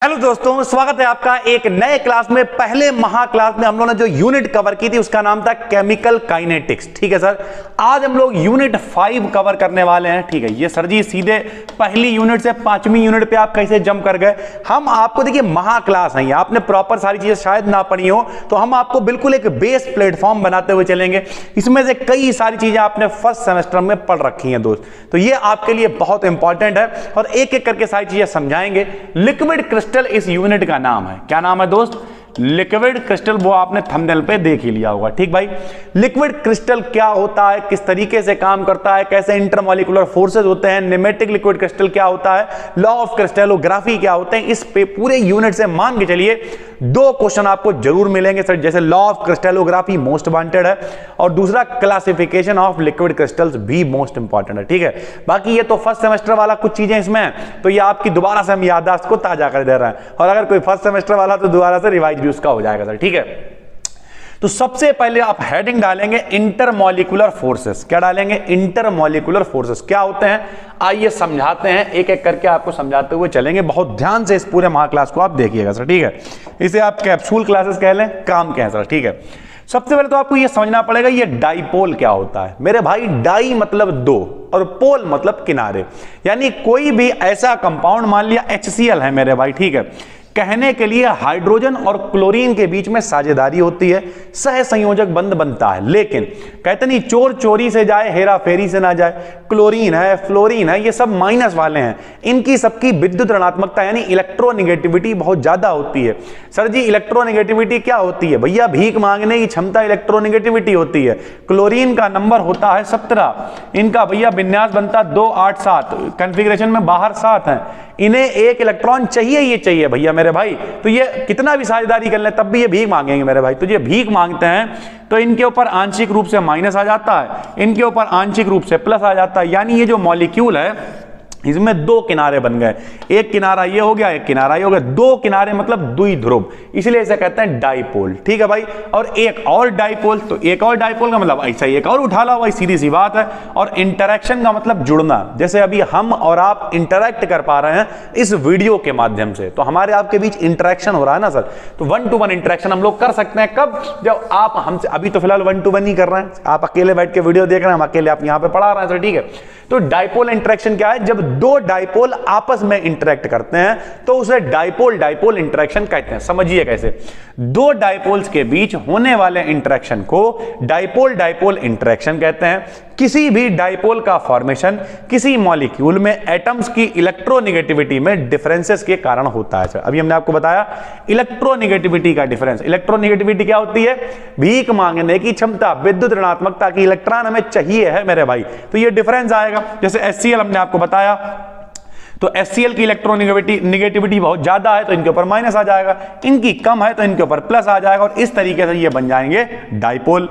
Hello दोस्तों, स्वागत है आपका एक नए क्लास में। पहले महा क्लास में हम लोगों ने जो यूनिट कवर की थी उसका नाम था केमिकल काइनेटिक्स। ठीक है सर, आज हम लोग यूनिट 5 कवर करने वाले हैं। ठीक है, ये सर जी सीधे पहली यूनिट से 5वीं यूनिट पे आप कैसे जंप कर गए। हम आपको देखिए महा क्लास है, आपने प्रॉपर सारी चीजें शायद ना पढ़ी हो, तो हम आपको बिल्कुल एक बेस प्लेटफॉर्म बनाते हुए चलेंगे। इसमें से कई सारी चीजें आपने फर्स्ट सेमेस्टर में पढ़ रखी हैं दोस्त, तो ये आपके लिए बहुत इंपॉर्टेंट है और एक एक करके सारी चीजें समझाएंगे। लिक्विड क्रिस्टल इस यूनिट का नाम है। क्या नाम है दोस्त? Liquid crystal. वो आपने थंबनेल पे देख ही लिया होगा। ठीक भाई, लिक्विड क्रिस्टल क्या होता है, किस तरीके से काम करता है, कैसे इंटरमॉलिक्यूलर फोर्सेस होते हैं, नेमेटिक लिक्विड क्रिस्टल क्या होता है, लॉ ऑफ क्रिस्टलोग्राफी क्या होते हैं, इस पे पूरे यूनिट से मान के चलिए 2 क्वेश्चन आपको जरूर मिलेंगे सर। जैसे law of crystallography most wanted है और दूसरा क्लासिफिकेशन ऑफ लिक्विड क्रिस्टल्स भी मोस्ट इंपॉर्टेंट है। ठीक है, बाकी ये तो फर्स्ट सेमेस्टर वाला कुछ चीजें इसमें है, तो ये आपकी दोबारा से हम याददाश्त को ताजा कर दे रहे हैं। और अगर कोई फर्स्ट सेमेस्टर वाला तो दोबारा से रिवाइज भी उसका हो जाएगा सर। ठीक है, तो सबसे पहले आप हेडिंग डालेंगे इंटरमॉलिक्यूलर फोर्सेस। क्या डालेंगे? इंटरमॉलिक्यूलर फोर्सेस क्या होते हैं, आइए समझाते हैं, एक एक करके आपको समझाते हुए चलेंगे। बहुत ध्यान से इस पूरे महा क्लास को आप देखिएगा सर। ठीक है, इसे आप कैप्सूल क्लासेस कह लें, काम क्या है सर। ठीक है, सबसे पहले तो आपको यह समझना पड़ेगा ये डाइपोल क्या होता है। मेरे भाई, डाई मतलब 2 और पोल मतलब किनारे, यानी कोई भी ऐसा कंपाउंड, मान लिया HCl है मेरे भाई। ठीक है, कहने के लिए हाइड्रोजन और क्लोरीन के बीच में साझेदारी होती है, सह संयोजक बंध बनता है, लेकिन कहते नहीं चोर चोरी से जाए हेरा फेरी से ना जाए। क्लोरीन है, फ्लोरीन है, ये सब माइनस वाले हैं, इनकी सबकी विद्युत ऋणात्मकता यानी इलेक्ट्रोनेगेटिविटी बहुत ज्यादा होती है। सर जी इलेक्ट्रोनेगेटिविटी क्या होती है? भैया भीख मांगने की क्षमता इलेक्ट्रोनेगेटिविटी होती है। क्लोरीन का नंबर होता है 17, इनका भैया विन्यास बनता 2 8 7, कॉन्फ़िगरेशन में बाहर 7 है, इन्हें 1 इलेक्ट्रॉन चाहिए, ये चाहिए भैया मेरे भाई। तो ये कितना भी साझेदारी कर ले तब भी ये भीख मांगेंगे मेरे भाई। तो ये भीख मांगते हैं तो इनके ऊपर आंशिक रूप से माइनस आ जाता है, इनके ऊपर आंशिक रूप से प्लस आ जाता है, यानी ये जो मॉलिक्यूल है इसमें 2 किनारे बन गए। एक किनारा ये हो गया, एक किनारा ये हो गया, 2 किनारे मतलब द्विध्रुव, इसलिए इसे कहते हैं डाइपोल। ठीक है भाई, और एक और डाइपोल, तो एक और डाइपोल का मतलब ऐसा ही एक और उठा ला, वही सीधी सी बात है। और इंटरेक्शन का मतलब जुड़ना, जैसे अभी हम और आप इंटरेक्ट कर पा रहे हैं इस वीडियो के माध्यम से, तो हमारे आपके बीच इंटरेक्शन हो रहा है ना सर। तो 1 to 1 इंटरेक्शन हम लोग कर सकते हैं कब? जब आप हमसे, अभी तो फिलहाल 1 to 1 ही कर रहे हैं, आप अकेले बैठ के वीडियो देख रहे हैं, हम अकेले आप यहां पे पढ़ा रहे हैं सर। ठीक है, तो डाइपोल इंटरेक्शन क्या है? जब 2 डाइपोल आपस में इंटरेक्ट करते हैं तो उसे डाइपोल डाइपोल इंटरेक्शन कहते हैं। समझिए कैसे, 2 डाइपोल्स के बीच होने वाले इंटरेक्शन को डाइपोल डाइपोल इंटरेक्शन कहते हैं। किसी भी डाइपोल का फॉर्मेशन किसी मॉलिक्यूल में एटम्स की इलेक्ट्रोनेगेटिविटी में डिफरेंसेस के कारण होता है सर। अभी हमने आपको बताया इलेक्ट्रोनेगेटिविटी का डिफरेंस। इलेक्ट्रोनेगेटिविटी क्या होती है? भीख मांगने की क्षमता, विद्युत ऋणात्मकता की इलेक्ट्रॉन हमें चाहिए है मेरे भाई, तो ये डिफरेंस आएगा। जैसे HCl हमने आपको बताया, तो HCl की इलेक्ट्रोनेगेटिविटी बहुत ज्यादा है तो इनके ऊपर माइनस आ जाएगा, इनकी कम है तो इनके ऊपर प्लस आ जाएगा, और इस तरीके से ये बन जाएंगे डाइपोल।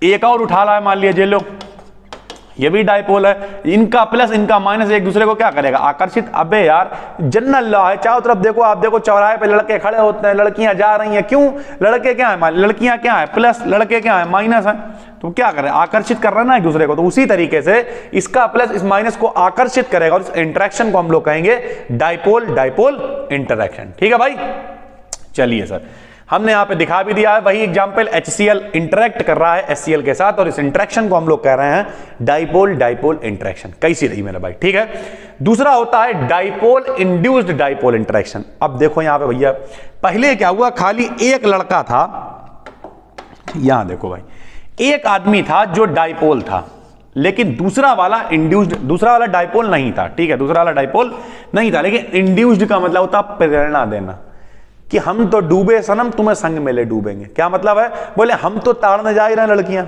एक और उठा ला है, मान लीजिए लो, ये भी डाइपोल है, इनका प्लस इनका माइनस एक दूसरे को क्या करेगा? आकर्षित। अबे यार जनरल लॉ है, चारों तरफ देखो, आप देखो चौराहे पे लड़के खड़े होते हैं, लड़कियां जा रही हैं, क्यों? लड़के क्या है? लड़कियां क्या है? प्लस, लड़के क्या है? माइनस है, तो क्या करें? आकर्षित कर रहे हैं ना एक दूसरे को। तो उसी तरीके से इसका प्लस इस माइनस को आकर्षित करेगा, और इस इंटरेक्शन को हम लोग कहेंगे डाइपोल डाइपोल इंटरेक्शन। ठीक है भाई, चलिए सर, हमने यहां पे दिखा भी दिया है वही एग्जांपल, HCl इंटरेक्ट कर रहा है HCl के साथ, और इस इंटरेक्शन को हम लोग कह रहे हैं डाइपोल डाइपोल इंटरेक्शन। कैसी रही मेरा भाई? ठीक है, दूसरा होता है डाइपोल इंड्यूस्ड डाइपोल इंटरेक्शन। अब देखो यहां पे भैया, पहले क्या हुआ, खाली एक लड़का था, यहां देखो भाई, एक आदमी था जो डाइपोल था, लेकिन दूसरा वाला इंड्यूस्ड, दूसरा वाला डाइपोल नहीं था। ठीक है, दूसरा वाला डाइपोल नहीं था, लेकिन इंड्यूस्ड का मतलब होता है प्रेरणा देना, कि हम तो डूबे सनम, तुम्हें संग में ले डूबेंगे। क्या मतलब है? बोले हम तो ताड़ने जा ही रहे हैं लड़कियां,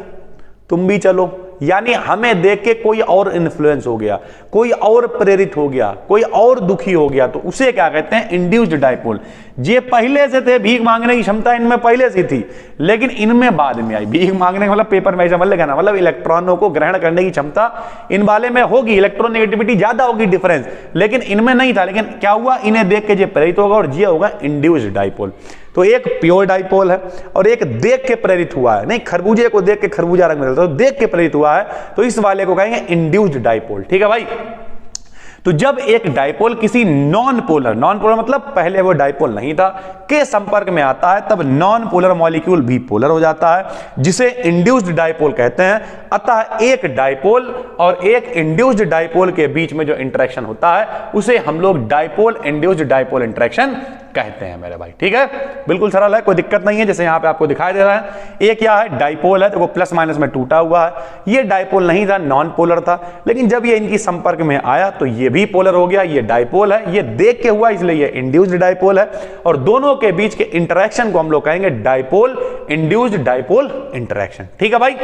तुम भी चलो, यानी हमें देख के कोई और इन्फ्लुएंस हो गया, कोई और प्रेरित हो गया, कोई और दुखी हो गया, तो उसे क्या कहते हैं? Induced dipole. ये पहले से थे, भीख मांगने की क्षमता इनमें पहले से थी, लेकिन इनमें बाद में आई। भीख मांगने का मतलब पेपर में समझ लेगा ना, मतलब इलेक्ट्रॉनों को ग्रहण करने की क्षमता इन वाले में होगी, इलेक्ट्रोनेगेटिविटी ज्यादा होगी डिफरेंस, लेकिन इनमें नहीं था। लेकिन क्या हुआ? इन्हें देख के ये प्रेरित होगा, और ये होगा इंड्यूस्ड डाइपोल। तो एक प्योर डाइपोल है और एक देख के प्रेरित हुआ है। नहीं, खरबूजे को देख के खरबूजा रंग मिलता है, तो देख के प्रेरित हुआ है, तो इस वाले को कहेंगे इंड्यूस्ड डाइपोल। ठीक है भाई, तो जब एक डाइपोल किसी नॉन पोलर मतलब पहले वो डाइपोल नहीं था, के संपर्क में आता है, तब नॉन पोलर मॉलिक्यूल भी पोलर हो जाता है, जिसे इंड्यूस्ड डाइपोल कहते हैं। अतः एक डाइपोल और एक इंड्यूस्ड डाइपोल के बीच में जो इंटरेक्शन होता है उसे हम लोग डाइपोल इंड्यूस्ड डाइपोल इंटरेक्शन कहते हैं मेरे भाई। ठीक है, बिल्कुल सरल है, कोई दिक्कत नहीं है। जैसे यहां पे आपको दिखाई दे रहा है, एक क्या है, डाइपोल है, तो वो प्लस माइनस में टूटा हुआ है। ये डाइपोल नहीं था, नॉन पोलर था, लेकिन जब ये इनकी संपर्क में आया तो ये भी पोलर हो गया। ये डाइपोल है, ये देख के हुआ इसलिए ये इंड्यूस्ड डाइपोल है, और दोनों के बीच के इंटरेक्शन को हम लोग कहेंगे डाइपोल इंड्यूस्ड डाइपोल इंटरेक्शन। ठीक है भाई।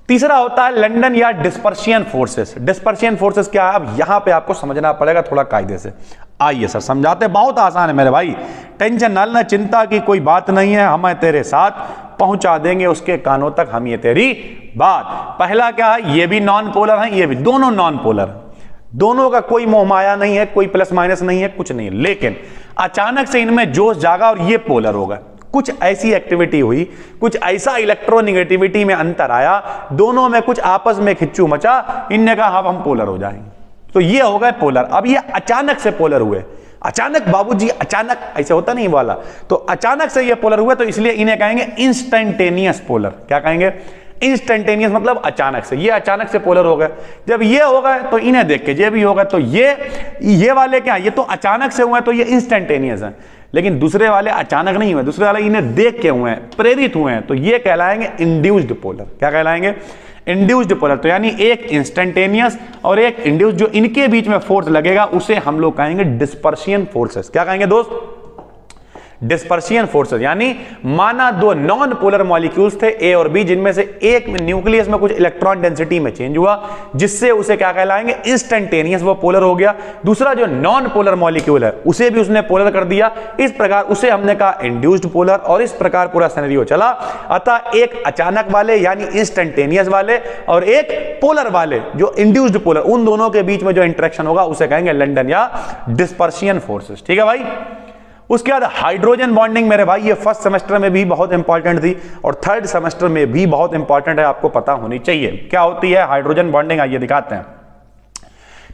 तीसरा होता है लंडन या डिस्पर्शियन फोर्सेस। डिस्पर्शियन फोर्सेस क्या है, अब यहां पे आपको समझना पड़ेगा थोड़ा कायदे से। आइए सर समझाते, बहुत आसान है मेरे भाई, टेंशन न लेना, चिंता की कोई बात नहीं है, हम तेरे साथ पहुंचा देंगे उसके कानों तक हम ये तेरी बात। पहला क्या है, ये भी नॉन पोलर है, ये भी, दोनों नॉन पोलर, दोनों का कोई मोह माया नहीं है, कोई प्लस माइनस नहीं है, कुछ नहीं है, लेकिन अचानक से इनमें जोश जागा और ये पोलर हो गए। कुछ ऐसी एक्टिविटी हुई, कुछ ऐसा इलेक्ट्रोनिगेटिविटी में अंतर आया, दोनों में कुछ आपस में खिच्चू मचा, इनने कहा अब हम पोलर हो जाएंगे, तो ये हो गए पोलर। अब ये अचानक से पोलर हुए, अचानक बाबूजी, अचानक, ऐसे होता नहीं वाला, तो अचानक से ये पोलर हुए, तो इसलिए इन्हें कहेंगे इंस्टेंटेनियस पोलर। क्या कहेंगे, इंस्टेंटेनियस, मतलब अचानक से, ये अचानक से पोलर हो गए। जब ये हो गए तो इन्हें देख के ये भी हो गए, तो ये वाले क्या, ये तो अचानक से हुए तो ये इंस्टेंटेनियस है, लेकिन दूसरे वाले अचानक नहीं हुए, दूसरे वाले इन्हें देख के हुए हैं, प्रेरित हुए हैं, तो ये कहलाएंगे इंड्यूस्ड पोलर। क्या कहलाएंगे, इंड्यूस्ड पोलर। तो यानी एक इंस्टेंटेनियस और एक इंड्यूस्ड, जो इनके बीच में फोर्स लगेगा उसे हम लोग कहेंगे डिस्पर्शियन फोर्सेस। क्या कहेंगे दोस्त, डिस्पर्शियन फोर्सेस। यानी माना दो नॉन पोलर मॉलिक्यूल्स थे ए और बी, जिनमें से एक में न्यूक्लियस में कुछ इलेक्ट्रॉन डेंसिटी में चेंज हुआ, जिससे उसे क्या कहलाएंगे, इंस्टेंटेनियस, वो पोलर हो गया। दूसरा जो नॉन पोलर मॉलिक्यूल है उसे भी उसने पोलर कर दिया, इस प्रकार उसे हमने कहा इंड्यूस्ड पोलर, और इस प्रकार पूरा सिनेरियो चला। अतः एक अचानक वाले यानी इंस्टेंटेनियस वाले और एक पोलर वाले जो इंड्यूस्ड पोलर, उन दोनों के बीच में जो इंटरेक्शन होगा उसे कहेंगे लंडन या डिस्पर्शियन फोर्सेस। ठीक है भाई। उसके बाद हाइड्रोजन बॉन्डिंग मेरे भाई, ये फर्स्ट सेमेस्टर में भी बहुत इंपॉर्टेंट थी और थर्ड सेमेस्टर में भी बहुत इंपॉर्टेंट है, आपको पता होनी चाहिए। क्या होती है हाइड्रोजन बॉन्डिंग, आइए दिखाते हैं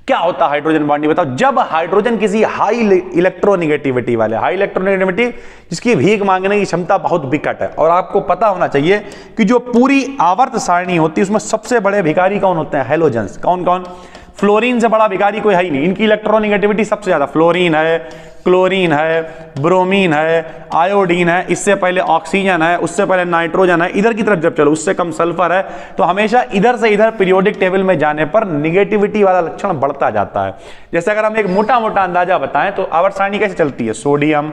क्या होता है हाइड्रोजन बॉन्डिंग। बताओ, जब हाइड्रोजन किसी हाई इलेक्ट्रोनिगेटिविटी वाले, हाई इलेक्ट्रोनिगेटिविटी जिसकी भीख मांगने की क्षमता बहुत विकट है, और आपको पता होना चाहिए कि जो पूरी आवर्त सारणी होती है उसमें सबसे बड़े भिखारी कौन होते हैं, हेलोजेंस। कौन कौन, फ्लोरीन से बड़ा भिखारी कोई है ही नहीं, इनकी इलेक्ट्रोनिगेटिविटी सबसे ज्यादा। फ्लोरीन है, क्लोरीन है, ब्रोमीन है, आयोडीन है, इससे पहले ऑक्सीजन है, उससे पहले नाइट्रोजन है, इधर की तरफ जब चलो उससे कम सल्फर है। तो हमेशा इधर से इधर पीरियोडिक टेबल में जाने पर निगेटिविटी वाला लक्षण बढ़ता जाता है। जैसे अगर हम एक मोटा मोटा अंदाजा बताएं तो आवर्त सारणी कैसे चलती है, sodium,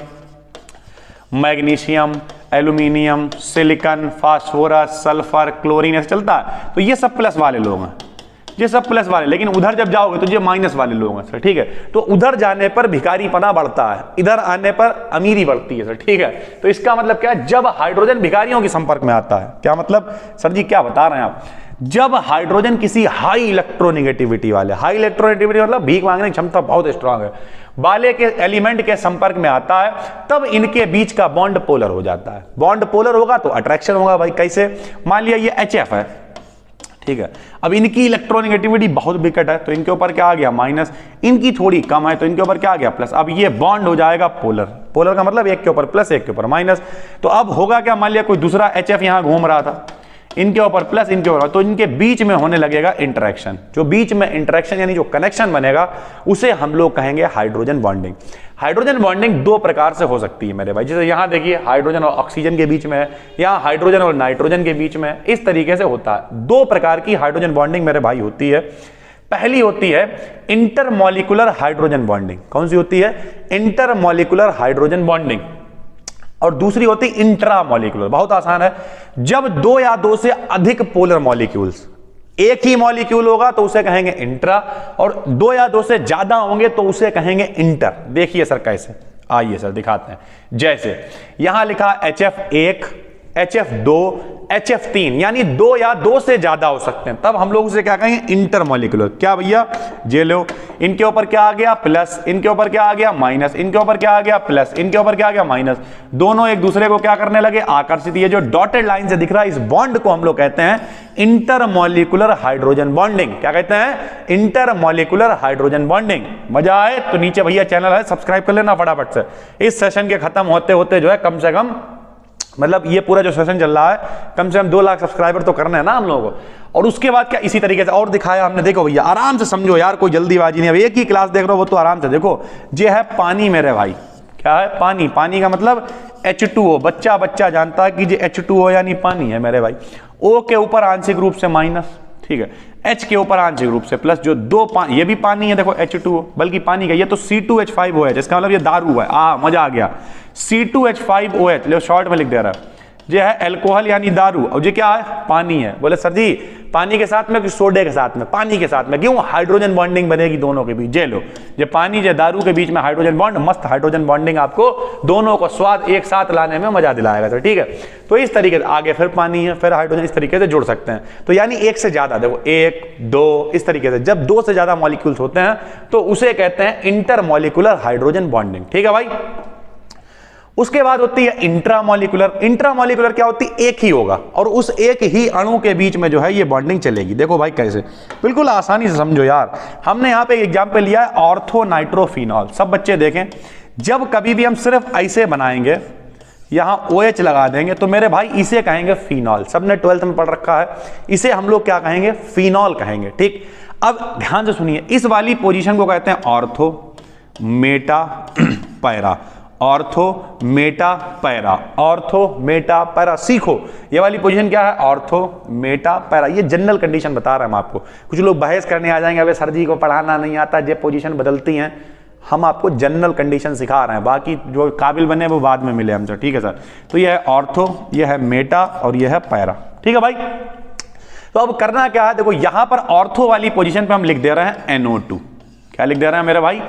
magnesium, aluminium, silicon, phosphorus, sulphur, chlorine, ऐसे चलता है। तो ये सब प्लस वाले लोग हैं, ये सब प्लस वाले, लेकिन उधर जब जाओगे तो ये माइनस वाले लोग हैं सर। ठीक है, तो उधर जाने पर भिखारीपना बढ़ता है, इधर आने पर अमीरी बढ़ती है सर। ठीक है, तो इसका मतलब क्या है, जब हाइड्रोजन भिखारियों के संपर्क में आता है, क्या मतलब सर जी क्या बता रहे हैं आप, जब हाइड्रोजन किसी हाई इलेक्ट्रोनिगेटिविटी वाले, हाई इलेक्ट्रोनिगेटिविटी मतलब भीख मांगने की क्षमता बहुत स्ट्रांग है, वाले के एलिमेंट के संपर्क में आता है, तब इनके बीच का बॉन्ड पोलर हो जाता है। बॉन्ड पोलर होगा तो अट्रैक्शन होगा भाई। कैसे, मान लिया ये HF है, ठीक है, अब इनकी इलेक्ट्रोनिगेटिविटी बहुत विकट है तो इनके ऊपर क्या आ गया, माइनस, इनकी थोड़ी कम है तो इनके ऊपर क्या आ गया, प्लस। अब ये बॉन्ड हो जाएगा पोलर, पोलर का मतलब एक के ऊपर प्लस एक के ऊपर माइनस। तो अब होगा क्या, मान लिया कोई दूसरा HF यहां घूम रहा था, इनके ऊपर प्लस इनके ऊपर, तो इनके बीच में होने लगेगा इंटरेक्शन। जो बीच में इंटरेक्शन यानी जो कनेक्शन बनेगा उसे हम लोग कहेंगे हाइड्रोजन बॉन्डिंग। हाइड्रोजन बॉन्डिंग दो प्रकार से हो सकती है मेरे भाई, जैसे यहां देखिए हाइड्रोजन और ऑक्सीजन के बीच में है, यहां हाइड्रोजन और नाइट्रोजन के बीच में है, इस तरीके से होता है। दो प्रकार की हाइड्रोजन बॉन्डिंग मेरे भाई होती है। पहली होती है इंटरमॉलिक्यूलर हाइड्रोजन बॉन्डिंग। कौन सी होती है, इंटरमॉलिक्यूलर हाइड्रोजन बॉन्डिंग। और दूसरी होती इंट्रामॉलिक्यूलर, बहुत आसान है, जब दो या दो से अधिक पोलर मॉलिक्यूल्स, एक ही मॉलिक्यूल होगा तो उसे कहेंगे इंट्रा, और दो या दो से ज्यादा होंगे तो उसे कहेंगे इंटर। देखिए सर कैसे, आइए सर दिखाते हैं। जैसे यहां लिखा HF1, HF2, HF3 यानी 2 या 2 से ज्यादा हो सकते हैं, तब हम लोग उसे क्या कहेंगे, इंटरमॉलिक्यूलर। क्या भैया, ये लो, इनके ऊपर क्या आ गया प्लस, इनके ऊपर क्या आ गया माइनस, इनके ऊपर क्या आ गया प्लस, इनके ऊपर क्या आ गया माइनस, दोनों एक दूसरे को क्या करने लगे, आकर्षित। ये जो डॉटेड लाइन से दिख रहा है इस बॉन्ड को हम लोग कहते हैं इंटरमॉलिक्यूलर हाइड्रोजन बॉन्डिंग। क्या कहते हैं, इंटरमॉलिक्यूलर हाइड्रोजन बॉन्डिंग। मजा आए तो नीचे भैया चैनल है सब्सक्राइब कर लेना फटाफट से। इस सेशन के खत्म होते होते जो है कम से कम, मतलब ये पूरा जो सेशन चल रहा है कम से कम 2 लाख सब्सक्राइबर तो करना है ना हम लोगों को। और उसके बाद क्या इसी तरीके से और दिखाया हमने, देखो भैया आराम से समझो यार, कोई जल्दीबाजी नहीं है, एक ही क्लास देख रहे हो वो तो आराम से देखो। ये है पानी मेरे भाई, क्या है पानी, पानी का मतलब H2O, बच्चा बच्चा जानता है कि ये H2O यानी पानी है मेरे भाई। O के ऊपर आंशिक रूप से माइनस, ठीक है, H के ऊपर आंशिक रूप से प्लस, जो दो ये भी पानी है देखो H2O, बल्कि पानी का, ये तो C2H5OH, इसका मतलब ये दारू है। मजा आ गया, C2H5OH लो शॉर्ट में लिख दे रहा है, ये है अल्कोहल यानी दारू, और ये क्या है पानी है। बोले सर जी पानी के साथ में कि सोडे के साथ में, पानी के साथ में, क्यों, हाइड्रोजन बॉन्डिंग बनेगी दोनों के बीच। ये लो, ये पानी ये दारू के बीच में हाइड्रोजन बॉन्ड, मस्त हाइड्रोजन बॉन्डिंग आपको दोनों को स्वाद एक साथ लाने में मजा दिलाएगा सर, ठीक है। तो इस तरीके से आगे फिर पानी है फिर हाइड्रोजन, इस तरीके से जुड़ सकते हैं। तो यानी एक से ज्यादा, देखो 1 2 इस तरीके से, जब 2 से ज्यादा मॉलिक्यूल्स होते हैं तो उसे कहते हैं इंटरमॉलिक्यूलर हाइड्रोजन बॉन्डिंग, ठीक है भाई। उसके बाद होती है इंट्रामॉलिक्यूलर। इंट्रामॉलिक्यूलर क्या होती है, एक ही होगा और उस एक ही अणु के बीच में जो है ये बॉन्डिंग चलेगी। देखो भाई कैसे, बिल्कुल आसानी से समझो यार। हमने यहां पे एक एग्जांपल लिया है ऑर्थो नाइट्रोफिनॉल, सब बच्चे देखें, जब कभी भी हम सिर्फ ऐसे बनाएंगे, यहां OH लगा देंगे तो मेरे भाई इसे कहेंगे फिनॉल। सबने 12th में पढ़ रखा है, इसे हम लोग क्या कहेंगे, फिनॉल कहेंगे, ठीक। अब ध्यान से सुनिए, इस वाली पोजीशन को कहते हैं ortho Meta para, ortho Meta para, ortho Meta para. सीखो ये वाली पोजीशन क्या है, ऑर्थो मेटा पैरा। ये जनरल कंडीशन बता रहे हैं हम आपको। कुछ लोग बहस करने आ जाएंगे, अबे सर जी को पढ़ाना नहीं आता, ये पोजीशन बदलती हैं। हम आपको जनरल कंडीशन सिखा रहे हैं, बाकी जो काबिल बने वो बाद में मिले हमसे, ठीक है सर। तो ये है ऑर्थो, ये है मेटा और ये है पैरा, ठीक है भाई। तो अब करना क्या है, देखो यहां पर ऑर्थो वाली पोजीशन पे हम लिख दे रहे हैं NO2। क्या लिख दे रहे हैं मेरे भाई,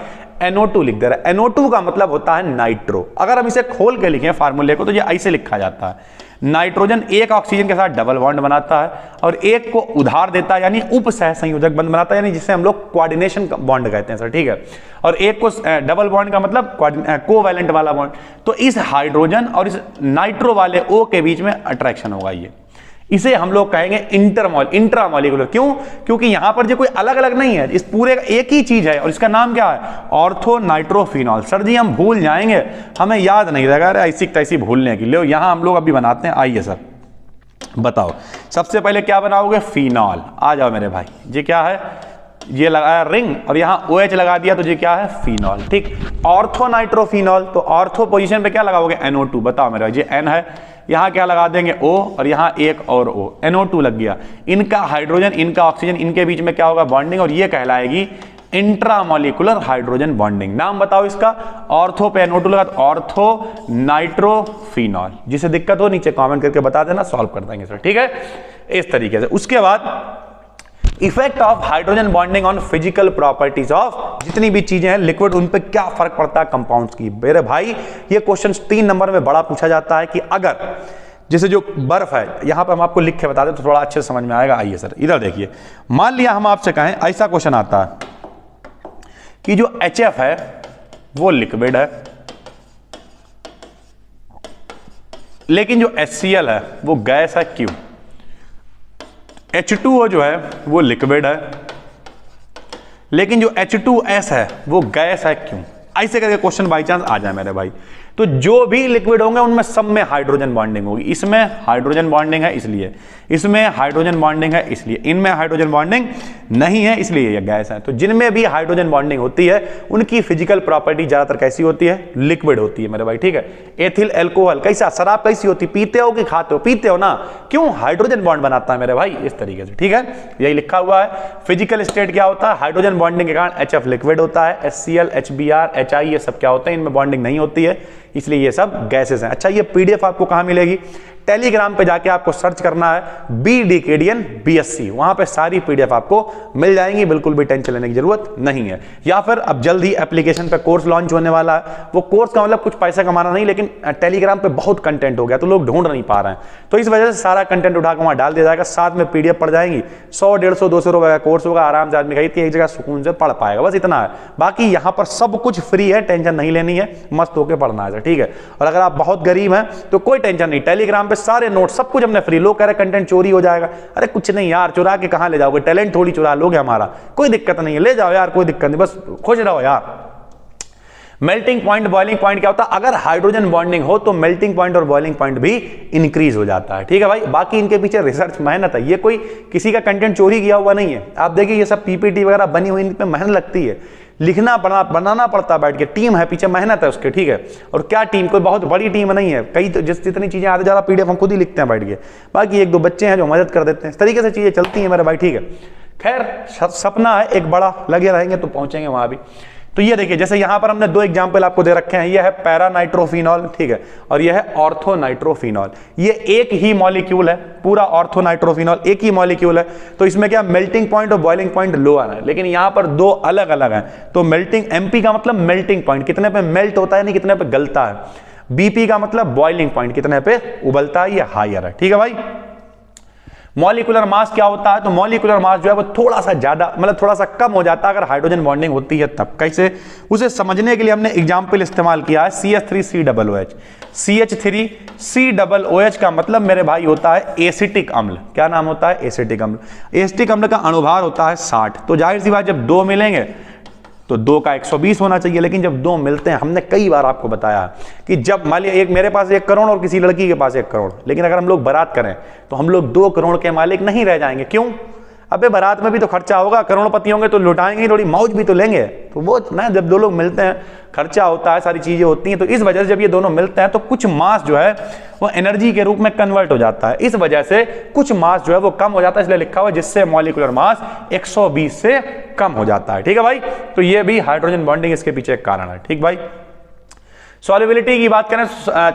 NO2 लिख दे रहा है। NO2 का मतलब होता है नाइट्रो। अगर हम इसे खोल के लिखें फार्मूले को तो ये ऐसे लिखा जाता है, नाइट्रोजन एक ऑक्सीजन के साथ डबल बॉन्ड बनाता है और एक को उधार देता है यानी उप सह संयोजक बंध बनाता है, यानी जिसे हम लोग कोऑर्डिनेशन बॉन्ड कहते हैं सर, ठीक है। और एक को डबल बॉन्ड का मतलब कोवैलेंट वाला बॉन्ड। तो इस हाइड्रोजन और इस नाइट्रो वाले O के बीच में अट्रैक्शन होगा, ये इसे हम लोग कहेंगे इंट्रामॉलिक्यूलर। क्यों, क्योंकि यहां पर जो कोई अलग अलग नहीं है, इस पूरे का एक ही चीज है और इसका नाम क्या है, ऑर्थो नाइट्रोफिनॉल। सर जी हम भूल जाएंगे, हमें याद नहीं रहेगा, अरे ऐसी तैसी भूलने की। लो यहां हम लोग अभी बनाते हैं, आइए सर बताओ सबसे पहले क्या बनाओगे, फिनॉल। आ जाओ मेरे भाई, ये क्या है, ये लगाया रिंग और यहां OH लगा दिया तो ये क्या है, फिनॉल, ठीक। ऑर्थो नाइट्रोफिनॉल, तो ऑर्थो पोजीशन पे क्या लगाओगे, NO2। बताओ मेरे भाई, ये N है, यहां क्या लगा देंगे O और यहां एक और O, NO2 लग गया। इनका हाइड्रोजन इनका ऑक्सीजन, इनके बीच में क्या होगा, बॉन्डिंग, और ये कहलाएगी इंट्रामॉलिक्यूलर हाइड्रोजन बॉन्डिंग। नाम बताओ इसका, ऑर्थो पे NO2 लगा तो ऑर्थो नाइट्रोफिनॉल। जिसे दिक्कत हो नीचे कमेंट करके बता देना, सॉल्व कर देंगे सर, ठीक है, इस तरीके से। उसके बाद effect of hydrogen bonding on physical properties of, जितनी भी चीजें हैं लिक्विड, उन पे क्या फर्क पड़ता है कंपाउंड्स की। मेरे भाई ये क्वेश्चन 3 नंबर में बड़ा पूछा जाता है कि अगर जैसे जो बर्फ है, यहां पर हम आपको लिख के बता दें तो थोड़ा अच्छे से समझ में आएगा। आइए सर इधर देखिए, मान लिया हम आपसे कहें, ऐसा क्वेश्चन आता है कि जो HF है वो लिक्विड है, लेकिन जो HCl है वो गैस है, क्यों। H2O जो है वो लिक्विड है, लेकिन जो H2S है वो गैस है, क्यों। ऐसे करके क्वेश्चन बाई चांस आ जाए मेरे भाई, तो जो भी लिक्विड होंगे उनमें सब में हाइड्रोजन बॉन्डिंग होगी। इसमें हाइड्रोजन बॉन्डिंग है इसलिए, इसमें हाइड्रोजन बॉन्डिंग है इसलिए, इनमें हाइड्रोजन बॉन्डिंग नहीं है इसलिए ये गैस है। तो जिनमें भी हाइड्रोजन बॉन्डिंग होती है उनकी फिजिकल प्रॉपर्टी ज्यादातर कैसी होती है, लिक्विड होती है मेरे भाई, ठीक है। एथिल अल्कोहल कैसा, शराब कैसी होती, पीते हो कि खाते हो, पीते हो ना, क्यों, हाइड्रोजन बॉन्ड बनाता है मेरे भाई, इस तरीके से, ठीक है। यही लिखा हुआ है। फिजिकल स्टेट क्या होता है, हाइड्रोजन बॉन्डिंग के कारण HF लिक्विड होता है, HCl HBr HI ये सब क्या होते हैं, इनमें बॉन्डिंग नहीं होती है, इसलिए ये सब गैसेस हैं। अच्छा ये PDF आपको कहां मिलेगी, टेलीग्राम पे जाके आपको सर्च करना है बी डिकेडियन बीएससी, वहां पे सारी पीडीएफ आपको मिल जाएंगी, बिल्कुल भी टेंशन लेने की जरूरत नहीं है। या फिर अब जल्द ही एप्लीकेशन पे कोर्स लॉन्च होने वाला है, वो कोर्स का मतलब कुछ पैसा कमाना नहीं, लेकिन टेलीग्राम पे बहुत कंटेंट हो गया तो लोग ढूंढ नहीं पा रहे हैं, तो इस वजह से सारा कंटेंट उठा के वहां डाल दिया जाएगा, साथ में पीडीएफ पड़ जाएंगी। 100, 150, 200 रुपए का कोर्स होगा, आराम से आदमी कहीं एक जगह सुकून से पढ़ पाएगा, बस इतना है। बाकी यहाँ पर सब कुछ फ्री है, टेंशन नहीं लेनी है, मस्त होकर पढ़ना है, ठीक है। और अगर आप बहुत गरीब हैं तो कोई टेंशन नहीं, टेलीग्राम पे सारे नोट सब कुछ हमने फ्री। लोग कह रहे कंटेंट चोरी हो जाएगा, अरे कुछ नहीं यार, चुरा के कहां ले जाओगे, टैलेंट थोड़ी चुरा लोगे हमारा, कोई दिक्कत नहीं है, ले जाओ यार, कोई दिक्कत नहीं, बस खुश रहो यार। मेल्टिंग पॉइंट, बॉइलिंग पॉइंट क्या होता है, अगर हाइड्रोजन बॉन्डिंग हो तो मेल्टिंग पॉइंट और बॉइलिंग पॉइंट भी इंक्रीज हो जाता है, ठीक है भाई। बाकी इनके पीछे रिसर्च मेहनत है, ये कोई किसी का कंटेंट चोरी किया हुआ नहीं है। आप देखिए ये सब पीपीटी वगैरह बनी हुई, इन पे मेहनत लगती है, लिखना बनाना पड़ता है बैठ के, टीम है पीछे, मेहनत है उसके, ठीक है। और क्या टीम, कोई बहुत बड़ी टीम नहीं है, कई तो जितनी चीजें आते जा रहा पीडीएफ हम खुद ही लिखते हैं बैठ के, बाकी 1-2 बच्चे हैं जो मदद कर देते हैं, इस तरीके से चीजें चलती हैं मेरे भाई, ठीक है। खैर सपना है एक बड़ा, लगे रहेंगे तो पहुंचेंगे वहां भी। तो ये देखिए जैसे यहां पर हमने 2 एग्जाम्पल आपको दे रखे हैं, ये है पैरा नाइट्रोफिनॉल, ठीक है, और ये है ऑर्थो नाइट्रोफिनॉल। ये एक ही मॉलिक्यूल है, पूरा ऑर्थो नाइट्रोफिनॉल एक ही मॉलिक्यूल है, तो इसमें क्या मेल्टिंग पॉइंट और बॉइलिंग पॉइंट लोअर है, लेकिन यहां पर 2 अलग अलग हैं। तो मेल्टिंग, एमपी का मतलब मेल्टिंग पॉइंट, कितने पे मेल्ट होता है, नहीं कितने पे गलता है। बीपी का मतलब बॉइलिंग पॉइंट, कितने पे उबलता है, ये हायर है, ठीक है भाई। मॉलिक्यूलर मास क्या होता है, तो मॉलिक्यूलर मास जो है वो थोड़ा सा ज्यादा, मतलब थोड़ा सा कम हो जाता है अगर हाइड्रोजन बॉन्डिंग होती है तब। कैसे, उसे समझने के लिए हमने एग्जांपल इस्तेमाल किया है CH3COOH। CH3COOH का मतलब मेरे भाई होता है एसिटिक अम्ल। क्या नाम होता है, एसिटिक अम्ल। एसिटिक अम्ल का अणुभार होता है 60, तो जाहिर सी बात जब 2 मिलेंगे तो 2 का 120 होना चाहिए, लेकिन जब 2 मिलते हैं, हमने कई बार आपको बताया कि जब मान लिया एक मेरे पास 1 करोड़ और किसी लड़की के पास 1 करोड़, लेकिन अगर हम लोग बारात करें तो हम लोग 2 करोड़ के मालिक नहीं रह जाएंगे। क्यों, अबे बारात में भी तो खर्चा होगा, करोड़पति होंगे तो लुटाएंगे, थोड़ी मौज भी तो लेंगे, तो वो ना जब 2 लोग मिलते हैं खर्चा होता है, सारी चीजें होती हैं, तो इस वजह से जब ये दोनों मिलते हैं तो कुछ मास जो है वो एनर्जी के रूप में कन्वर्ट हो जाता है, इस वजह से कुछ मास जो है वो कम हो जाता है, इसलिए लिखा हुआ जिससे मॉलिक्यूलर मास 120 से कम हो जाता है, ठीक है भाई। तो ये भी हाइड्रोजन बॉन्डिंग इसके पीछे एक कारण है, ठीक भाई। सॉल्युबिलिटी की बात करें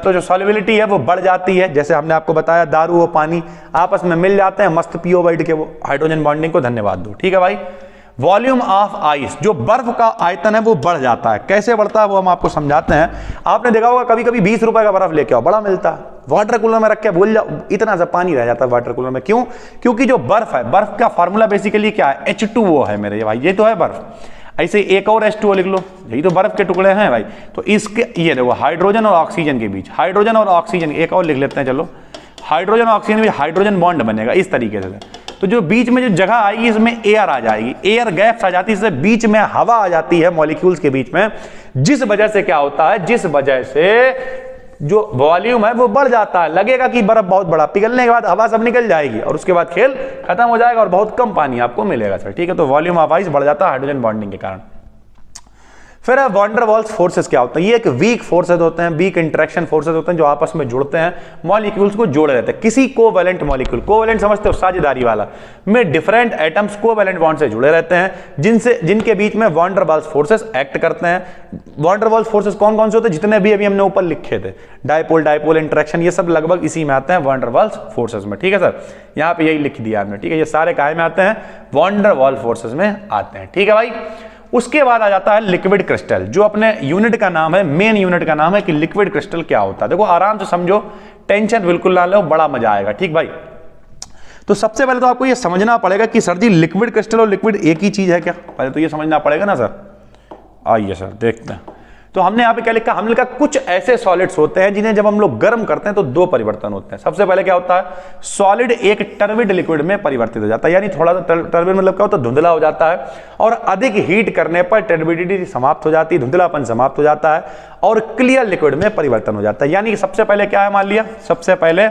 तो जो सॉल्युबिलिटी है वो बढ़ जाती है, जैसे हमने आपको बताया दारू और पानी आपस में मिल जाते हैं, मस्त पियो बैठ के वो हाइड्रोजन बॉन्डिंग को धन्यवाद दो, ठीक है भाई। वॉल्यूम ऑफ आइस, जो बर्फ का आयतन है वो बढ़ जाता है, कैसे बढ़ता है वो हम आपको समझाते हैं। आपने देखा होगा कभी कभी 20 रुपए का बर्फ लेके आओ, बड़ा मिलता है, वाटर कूलर में रख के भूल जाओ, इतना सा पानी रह जाता है वाटर कूलर में। क्यों, क्योंकि जो बर्फ है, बर्फ का फार्मूला बेसिकली क्या है, H2O है मेरे भाई, ये तो है बर्फ। ऐसे एक और H2O लिख लो, यही तो बर्फ के टुकड़े हैं भाई। तो इसके ये देखो हाइड्रोजन और ऑक्सीजन के बीच, हाइड्रोजन और ऑक्सीजन, एक और लिख लेते हैं चलो, हाइड्रोजन और ऑक्सीजन में हाइड्रोजन बॉन्ड बनेगा इस तरीके से। तो जो बीच में जो जगह आएगी इसमें एयर आ जाएगी, एयर गैप्स आ जाती है, इससे बीच में हवा आ जाती है मॉलिक्यूल्स के बीच में, जिस वजह से क्या होता है, जिस वजह से जो वॉल्यूम है वो बढ़ जाता है। लगेगा कि बर्फ बहुत बड़ा, पिघलने के बाद हवा सब निकल जाएगी और उसके बाद खेल खत्म हो जाएगा और बहुत कम पानी आपको मिलेगा सर, ठीक है। तो वॉल्यूम ऑफ आइस बढ़ जाता है हाइड्रोजन बॉन्डिंग के कारण। फिर वॉन डेर वाल्स फोर्सेस क्या होते हैं, ये एक वीक फोर्सेस होते हैं, वीक इंटरेक्शन फोर्सेस होते हैं जो आपस में जुड़ते हैं, मॉलिक्यूल्स को जोड़े रहते हैं। किसी कोवैलेंट मॉलिक्यूल, कोवैलेंट समझते हो साझेदारी वाला, में डिफरेंट एटम्स कोवैलेंट बॉन्ड से जुड़े रहते हैं, जिनके बीच में van der Waals forces act करते हैं। वॉन डेर वाल्स फोर्सेस कौन कौन से होते हैं, जितने भी अभी हमने ऊपर लिखे थे, डायपोल डायपोल इंटरेक्शन, ये सब लगभग इसी में आते हैं वॉन डेर वाल्स फोर्सेस में, ठीक है सर। यहाँ पे यही लिख दिया आपने, ठीक है, ये सारे काहे में आते हैं, वॉन डेर वाल्स फोर्सेस में आते हैं, ठीक है भाई। उसके बाद आ जाता है लिक्विड क्रिस्टल, जो अपने यूनिट का नाम है, मेन यूनिट का नाम है कि लिक्विड क्रिस्टल क्या होता है। देखो आराम से समझो, टेंशन बिल्कुल ना लो, बड़ा मजा आएगा, ठीक भाई। तो सबसे पहले तो आपको यह समझना पड़ेगा कि सर जी लिक्विड क्रिस्टल और लिक्विड एक ही चीज है क्या, पहले तो यह समझना पड़ेगा ना सर। आइए सर देखते हैं। तो हमने यहाँ पे क्या लिखा, हमने लिखा कुछ ऐसे सॉलिड्स होते हैं जिन्हें जब हम लोग गर्म करते हैं तो 2 परिवर्तन होते हैं। सबसे पहले क्या होता है, सॉलिड एक टर्बिड लिक्विड में परिवर्तित हो जाता है, यानी थोड़ा सा टर्बिड मतलब क्या होता है, धुंधला हो जाता है, और अधिक हीट करने पर टर्बिडिटी समाप्त हो जाती है, धुंधलापन समाप्त हो जाता है, और क्लियर लिक्विड में परिवर्तन हो जाता है। यानी सबसे पहले क्या है, मान लिया सबसे पहले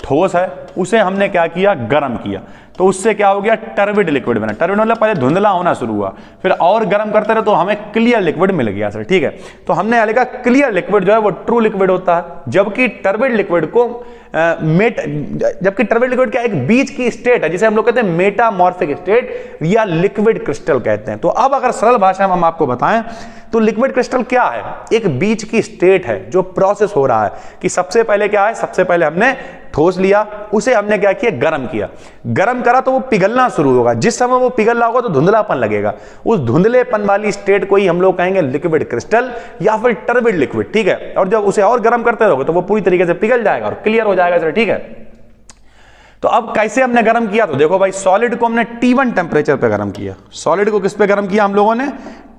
ठोस है उसे हमने क्या किया, गर्म किया, तो उससे क्या हो गया, टर्बिड लिक्विड बना। टर्बिड मतलब पहले धुंधला होना शुरू हुआ, फिर और गर्म करते रहे तो हमें क्लियर लिक्विड मिल गया सर, ठीक है। तो हमने लिखा क्लियर लिक्विड जो है वो ट्रू लिक्विड होता है, जबकि टर्बिड लिक्विड को जबकि टर्बिड लिक्विड क्या एक बीच की स्टेट है जिसे हम लोग कहते हैं मेटामॉर्फिक स्टेट या लिक्विड क्रिस्टल कहते हैं। तो अब अगर सरल भाषा में हम आपको बताएं तो लिक्विड क्रिस्टल क्या है, एक बीच की स्टेट है जो प्रोसेस हो रहा है कि सबसे पहले क्या है, सबसे पहले हमने ठोस लिया, उसे हमने क्या किया, गर्म किया, गर्म करा तो वो पिघलना शुरू होगा, जिस समय वो पिघल रहा होगा तो धुंधलापन लगेगा, उस धुंधलेपन वाली स्टेट को ही हम लोग कहेंगे लिक्विड क्रिस्टल या फिर टर्बिड लिक्विड, ठीक है। और जब उसे और गर्म करते रहोगे तो वो पूरी तरीके से पिघल जाएगा और क्लियर हो जाएगा सर, ठीक है। तो अब कैसे हमने गर्म किया, तो देखो भाई सॉलिड को हमने T1 टेम्परेचर पे गर्म किया, सॉलिड को किस पे गर्म किया हम लोगों ने,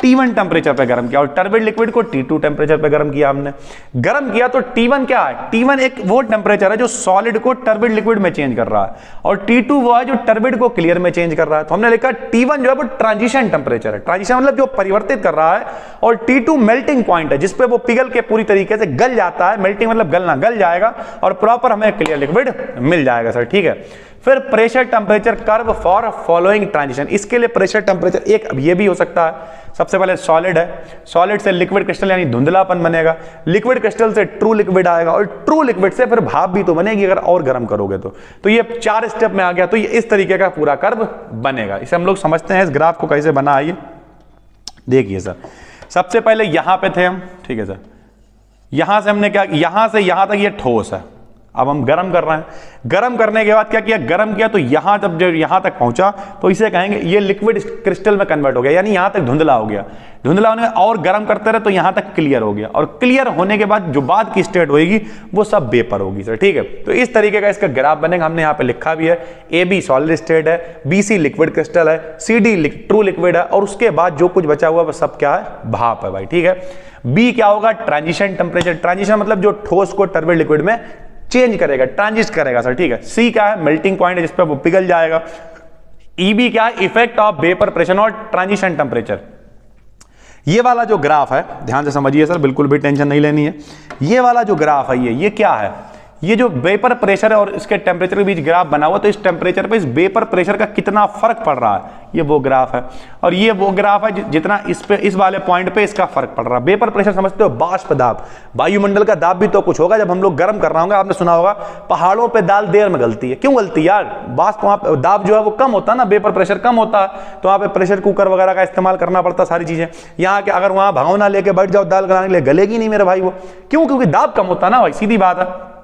T1 टेम्परेचर पे गर्म किया, और टर्बिड लिक्विड को T2 टेम्परेचर पे गर्म किया हमने। गर्म किया तो T1 क्या है, T1 एक वो टेम्परेचर है जो सॉलिड को टर्बिड लिक्विड में चेंज कर रहा है, और T2 वो है जो टर्बिड को क्लियर में चेंज कर रहा है। तो हमने लिखा T1 जो है वो ट्रांजिशन टेम्परेचर है, ट्रांजिशन मतलब जो परिवर्तित कर रहा है, और T2 मेल्टिंग पॉइंट है जिसपे वो पिघल के पूरी तरीके से गल जाता है, मेल्टिंग मतलब गलना, गल जाएगा और प्रॉपर हमें क्लियर लिक्विड मिल जाएगा सर, ठीक है। फिर pressure temperature curve for following transition, इसके लिए प्रेशर टेम्परेचर एक अब ये भी हो सकता है, सबसे पहले सॉलिड है, सॉलिड से लिक्विड क्रिस्टल यानी धुंधलापन बनेगा, लिक्विड क्रिस्टल से ट्रू लिक्विड आएगा, और ट्रू लिक्विड से फिर भाप भी तो बनेगी अगर और गर्म करोगे तो ये 4 स्टेप में आ गया। तो ये इस तरीके का पूरा कर्व बनेगा, इसे हम लोग समझते हैं इस ग्राफ को कैसे बना। आइए देखिए सर, सबसे पहले यहां पे थे हम, ठीक है सर, यहां से हमने क्या, यहां से यहां तक ये ठोस है, अब हम गर्म कर रहे हैं, गर्म करने के बाद क्या किया, गर्म किया तो यहां जब यहां तक पहुंचा तो इसे कहेंगे ये लिक्विड क्रिस्टल में कन्वर्ट हो गया, यानी यहां तक धुंधला हो गया, धुंधला होने और गर्म करते रहे तो यहां तक क्लियर हो गया, और क्लियर होने के बाद जो बाद की स्टेट होगी वो सब वेपर होगी सर, ठीक है। तो इस तरीके का इसका ग्राफ बनेगा, हमने यहाँ पे लिखा भी है, AB सॉलिड स्टेट है, BC लिक्विड क्रिस्टल है, CD ट्रू लिक्विड है, और उसके बाद जो कुछ बचा हुआ वो सब क्या है, भाप है भाई, ठीक है। B क्या होगा, ट्रांजिशन टेम्परेचर, ट्रांजिशन मतलब जो ठोस को टर्बिड लिक्विड में चेंज करेगा, ट्रांजिट करेगा सर, ठीक है। C क्या है, मेल्टिंग पॉइंट है जिस पे वो पिघल जाएगा। EB क्या है, इफेक्ट ऑफ वेपर प्रेशर और ट्रांजिशन टेम्परेचर। ये वाला जो ग्राफ है ध्यान से समझिए सर, बिल्कुल भी टेंशन नहीं लेनी है। ये वाला जो ग्राफ है ये क्या है, ये जो वेपर प्रेशर है और इसके टेम्परेचर के बीच ग्राफ बना हुआ, तो इस टेम्परेचर पे इस वेपर प्रेशर का कितना फर्क पड़ रहा है, ये वो ग्राफ है। और ये वो ग्राफ है जितना इस पे, इस वाले पॉइंट पे इसका फर्क पड़ रहा है। वेपर प्रेशर समझते हो, बाष्प दाब, वायुमंडल का दाब भी तो कुछ होगा जब हम लोग गर्म कर रहे होंगे। आपने सुना होगा पहाड़ों पे दाल देर में गलती है, क्यों गलती यार, बाष्प वहां पे दाब जो है वो कम होता है ना, वेपर प्रेशर कम होता है, तो वहां पे प्रेशर कुकर वगैरह का इस्तेमाल करना पड़ता है, सारी चीजें। यहाँ के अगर वहां भगोना लेके बैठ जाओ दाल गलाने के लिए, गलेगी नहीं मेरे भाई वो, क्यों, क्योंकि दाब कम होता है ना भाई, सीधी बात है।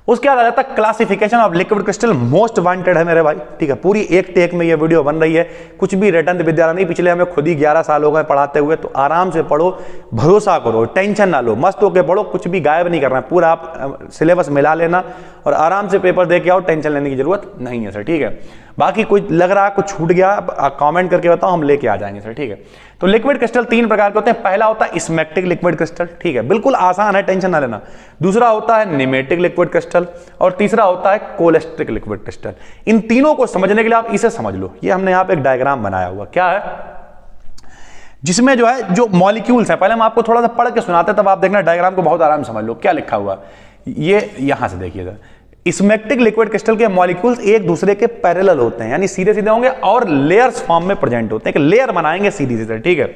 उसके बाद आ जाता है classification of liquid crystal most wanted है मेरे भाई, ठीक है। पूरी एक टेक में ये वीडियो बन रही है, कुछ भी रिटर्न विद्यालय नहीं, पिछले हमें खुद ही 11 साल हो गए पढ़ाते हुए, तो आराम से पढ़ो, भरोसा करो, टेंशन ना लो, मस्त होकर पढ़ो, कुछ भी गायब नहीं करना है, पूरा आप सिलेबस मिला लेना और आराम से पेपर दे के आओ, टेंशन लेने की जरूरत नहीं है सर, ठीक है। बाकी कुछ लग रहा है कुछ छूट गया, कमेंट करके बताओ, हम लेके आ जाएंगे सर, ठीक है। तो लिक्विड क्रिस्टल 3 प्रकार के होते हैं। पहला होता है स्मेक्टिक लिक्विड क्रिस्टल, ठीक है, बिल्कुल आसान है, टेंशन ना लेना। दूसरा होता है निमेटिक लिक्विड क्रिस्टल, और तीसरा होता है कोलेस्ट्रिक लिक्विड क्रिस्टल। इन तीनों को समझने के लिए आप इसे समझ लो, ये हमने यहाँ पे एक डायग्राम बनाया हुआ, क्या है, जिसमें जो है जो मॉलिक्यूल्स है, पहले हम आपको थोड़ा सा पढ़ के सुनाते हैं, तब आप देखना डायग्राम को बहुत आराम से समझ लो क्या लिखा हुआ। ये यहां से देखिएगा, स्मेक्टिक लिक्विड क्रिस्टल के मॉलिक्यूल्स एक दूसरे के पैरेलल होते हैं, यानी सीधे सीधे होंगे और लेयर्स फॉर्म में प्रेजेंट होते हैं, एक लेयर बनाएंगे सीधी सीधे, ठीक है।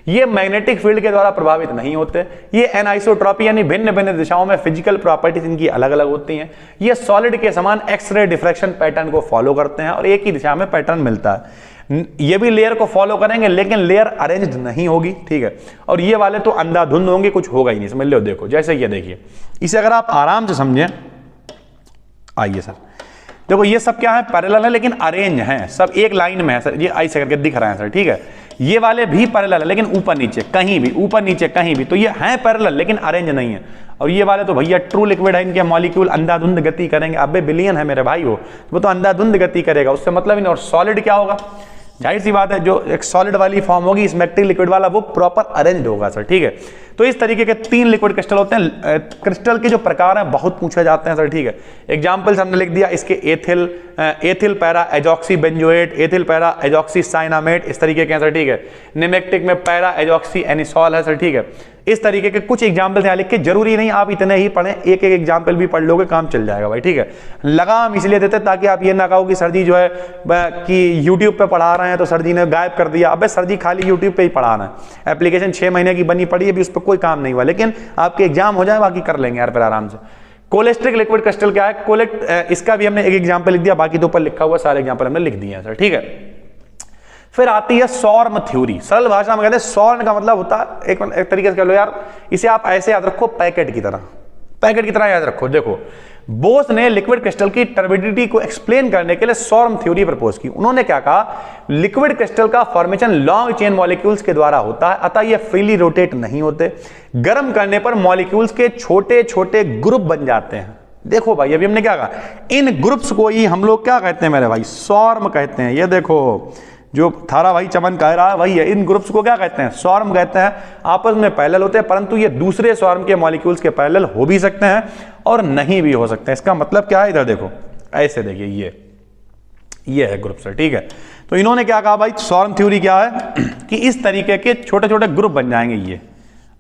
ये मैग्नेटिक फील्ड के द्वारा प्रभावित नहीं होते, ये एनाइसोट्रॉपी यानी भिन्न भिन्न दिशाओं में फिजिकल प्रॉपर्टीज इनकी अलग अलग होती हैं। ये सॉलिड के समान एक्सरे डिफ्रैक्शन पैटर्न को फॉलो करते हैं और एक ही दिशा में पैटर्न मिलता है। ये भी लेयर को फॉलो करेंगे लेकिन लेयर अरेंज्ड नहीं होगी, ठीक है। और ये वाले तो अंधाधुंध होंगे, कुछ होगा ही नहीं, समझ लो। देखो जैसे ये देखिए, इसे अगर आप आराम से समझें, आइए सर, देखो ये सब क्या है, पैरेलल है लेकिन अरेंज हैं, सब एक लाइन में है सर, ये ऐसे करके दिख रहे हैं सर, ठीक है। ये वाले भी पैरेलल है लेकिन ऊपर नीचे कहीं भी, ऊपर नीचे कहीं भी, तो ये हैं पैरेलल लेकिन अरेंज नहीं है। और ये वाले तो भैया ट्रू लिक्विड है, इनके मॉलिक्यूल अंधाधुंध गति करेंगे, अबे बिलियन है मेरे भाई, वो तो अंधाधुंध गति करेगा, उससे मतलब ही नहीं। और सॉलिड क्या होगा, जाहिर सी बात है, जो एक सॉलिड वाली फॉर्म होगी स्मेक्टिक लिक्विड वाला, वो प्रॉपर अरेंज्ड होगा सर, ठीक है। तो इस तरीके के 3 लिक्विड क्रिस्टल होते हैं। क्रिस्टल के जो प्रकार हैं बहुत पूछे जाते हैं सर, ठीक है। एग्जांपल्स हमने लिख दिया इसके, ethyl para azoxy benzoate, ethyl para azoxy cinnamate, इस तरीके के हैं सर, ठीक है। निमेक्टिक में पैरा एजॉक्सी एनिसॉल है सर, ठीक है। इस तरीके के कुछ एग्जाम्पल यहाँ लिख के, जरूरी नहीं आप इतने ही पढ़ें, एक एक एग्जाम्पल भी पढ़ लोगे काम चल जाएगा भाई, ठीक है। लगाम इसलिए देते ताकि आप ये ना कहो कि सर जी जो है कि यूट्यूब पे पढ़ा रहे हैं तो सर जी ने गायब कर दिया। अबे सर जी खाली यूट्यूब पे ही पढ़ा रहे हैं, एप्लीकेशन 6 महीने की बनी पड़ी है, अभी उस पर कोई काम नहीं हुआ, लेकिन आपके एग्जाम हो जाए बाकी कर लेंगे यार फिर आराम से। कोलेस्ट्रिक लिक्विड क्रिस्टल क्या है, इसका भी हमने एक एग्जाम्पल लिख दिया, बाकी तो ऊपर लिखा हुआ सारे एग्जाम्पल हमने लिख दिए हैं सर, ठीक है। फिर आती है सॉर्म थ्योरी। सरल भाषा में कहते हैं सॉर्म का मतलब होता है एक तरीके से कह लो यार, इसे आप ऐसे याद रखो पैकेट की तरह, पैकेट की तरह याद रखो। देखो बोस ने लिक्विड क्रिस्टल की टर्बिडिटी को एक्सप्लेन करने के लिए सॉर्म थ्योरी प्रपोज की। उन्होंने क्या कहा, लिक्विड क्रिस्टल का फॉर्मेशन लॉन्ग चेन मॉलिक्यूल्स के द्वारा होता है, अतः ये फ्रीली रोटेट नहीं होते। गर्म करने पर मॉलिक्यूल्स के छोटे छोटे ग्रुप बन जाते हैं। देखो भाई अभी हमने क्या कहा, इन ग्रुप्स को ही हम लोग क्या कहते हैं मेरे भाई, सॉर्म कहते हैं। ये देखो जो थारा भाई चमन कह रहा है वही है, इन ग्रुप्स को क्या कहते हैं, सॉर्म कहते हैं। आपस में पैरेलल होते हैं, परंतु ये दूसरे सॉर्म के मॉलिक्यूल्स के पैरेलल हो भी सकते हैं और नहीं भी हो सकते हैं। इसका मतलब क्या है, इधर देखो ऐसे देखिए, ये है ग्रुप सर, ठीक है। तो इन्होंने क्या कहा भाई, सॉर्म थ्योरी क्या है कि इस तरीके के छोटे छोटे ग्रुप बन जाएंगे, ये